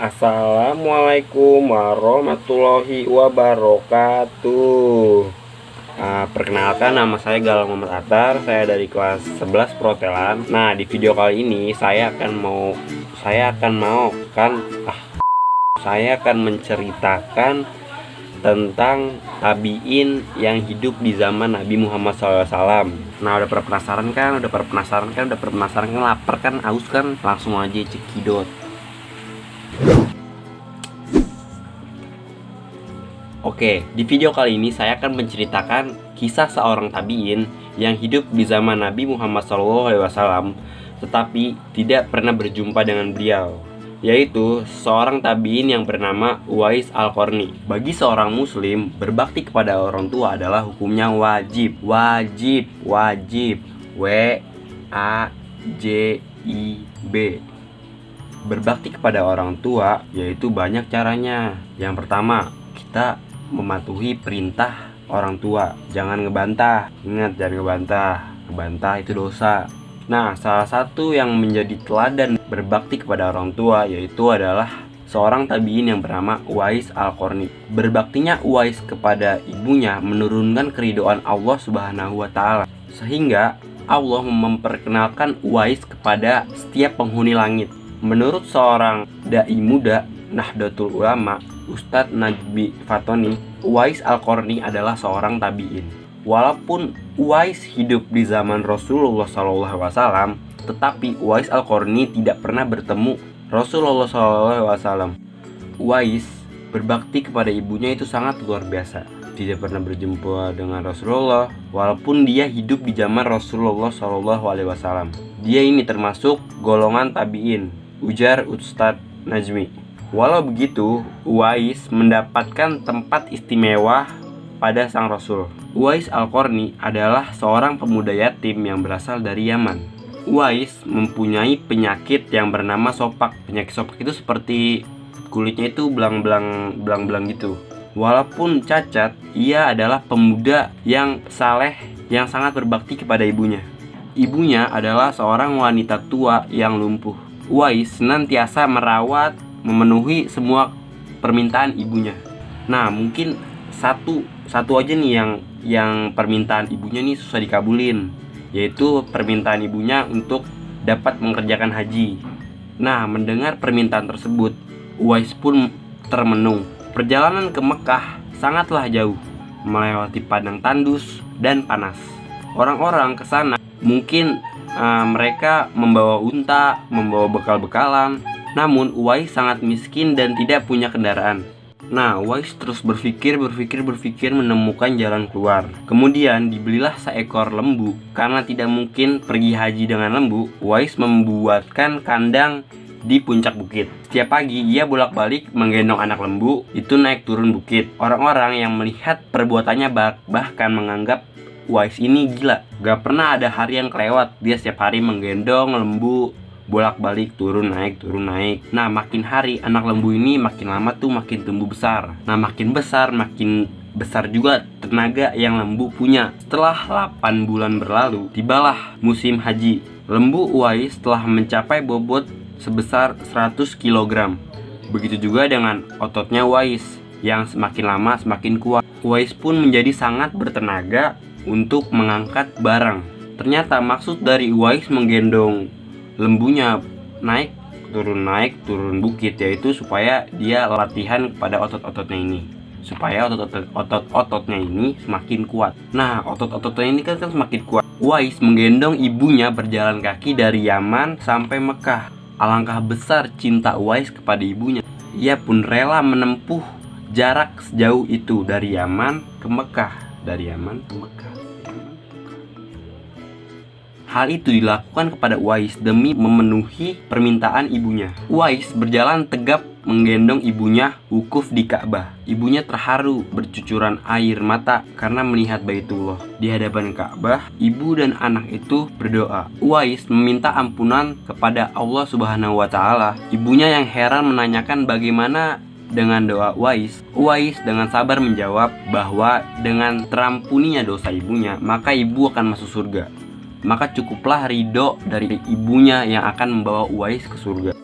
Assalamualaikum warahmatullahi wabarakatuh. Perkenalkan, nama saya Galang Muhammad Atar. Saya dari kelas 11 Protelan. Nah, di video kali ini saya akan menceritakan tentang tabiin yang hidup di zaman Nabi Muhammad SAW. Nah, udah penasaran kan? Lapar kan? Haus kan? Langsung aja cekidot. Oke, di video kali ini saya akan menceritakan kisah seorang tabiin yang hidup di zaman Nabi Muhammad SAW, tetapi tidak pernah berjumpa dengan beliau, yaitu seorang tabiin yang bernama Uwais Al-Qarni. Bagi seorang muslim, berbakti kepada orang tua adalah hukumnya wajib. W-A-J-I-B. Berbakti kepada orang tua yaitu banyak caranya. Yang pertama, kita mematuhi perintah orang tua. Jangan ngebantah. Ingat, jangan ngebantah. Ngebantah itu dosa. Nah, salah satu yang menjadi teladan berbakti kepada orang tua yaitu adalah seorang tabiin yang bernama Uwais Al-Qarni. Berbaktinya Uwais kepada ibunya menurunkan keridhaan Allah Subhanahu wa Ta'ala, sehingga Allah memperkenalkan Uwais kepada setiap penghuni langit. Menurut seorang dai muda Nahdlatul Ulama, Ustadz Najmi Fatoni, Uwais Al-Qarni adalah seorang tabiin. Walaupun Uwais hidup di zaman Rasulullah SAW, tetapi Uwais Al-Qarni tidak pernah bertemu Rasulullah SAW. Uwais berbakti kepada ibunya itu sangat luar biasa. Tidak pernah berjumpa dengan Rasulullah, walaupun dia hidup di zaman Rasulullah SAW. Dia ini termasuk golongan tabiin, ujar Ustadz Najmi. Walau begitu, Uwais mendapatkan tempat istimewa pada sang Rasul. Uwais Al-Qarni adalah seorang pemuda yatim yang berasal dari Yaman. Uwais mempunyai penyakit yang bernama sopak. Penyakit sopak itu seperti kulitnya itu belang-belang gitu. Walaupun cacat, ia adalah pemuda yang saleh yang sangat berbakti kepada ibunya. Ibunya adalah seorang wanita tua yang lumpuh. Uwais senantiasa merawat, memenuhi semua permintaan ibunya. Nah, mungkin satu aja nih yang permintaan ibunya nih susah dikabulin, yaitu permintaan ibunya untuk dapat mengerjakan haji. Nah, mendengar permintaan tersebut, Uwais pun termenung. Perjalanan ke Mekah sangatlah jauh, melewati padang tandus dan panas. Orang-orang ke sana mungkin mereka membawa unta, membawa bekal-bekalan. Namun Uwais sangat miskin dan tidak punya kendaraan. Nah, Uwais terus berpikir menemukan jalan keluar. Kemudian dibelilah seekor lembu. Karena tidak mungkin pergi haji dengan lembu, Uwais membuatkan kandang di puncak bukit. Setiap pagi ia bolak-balik menggendong anak lembu itu naik turun bukit. Orang-orang yang melihat perbuatannya bahkan menganggap Uwais ini gila. Gak pernah ada hari yang kelewat dia setiap hari menggendong lembu bolak-balik turun naik. Nah, makin hari anak lembu ini makin lama tuh makin tumbuh besar. Nah, makin besar juga tenaga yang lembu punya. Setelah 8 bulan berlalu, tibalah musim haji. Lembu Uwais telah mencapai bobot sebesar 100 kg. Begitu juga dengan ototnya Uwais yang semakin lama semakin kuat. Uwais pun menjadi sangat bertenaga untuk mengangkat barang. Ternyata maksud dari Uwais menggendong lembunya naik turun bukit yaitu supaya dia latihan kepada otot-ototnya ini, supaya otot-ototnya ini semakin kuat. Nah, otot-ototnya ini kan semakin kuat. Uwais menggendong ibunya berjalan kaki dari Yaman sampai Mekah. Alangkah besar cinta Uwais kepada ibunya. Ia pun rela menempuh jarak sejauh itu dari Yaman ke Mekah. Hal itu dilakukan kepada Uwais demi memenuhi permintaan ibunya. Uwais berjalan tegap menggendong ibunya wukuf di Ka'bah. Ibunya terharu bercucuran air mata karena melihat Baitullah. Di hadapan Ka'bah, ibu dan anak itu berdoa. Uwais meminta ampunan kepada Allah Subhanahu wa Ta'ala. Ibunya yang heran menanyakan bagaimana dengan doa Uwais. Uwais dengan sabar menjawab bahwa dengan terampuninya dosa ibunya, maka ibu akan masuk surga. Maka cukuplah ridho dari ibunya yang akan membawa Uwais ke surga.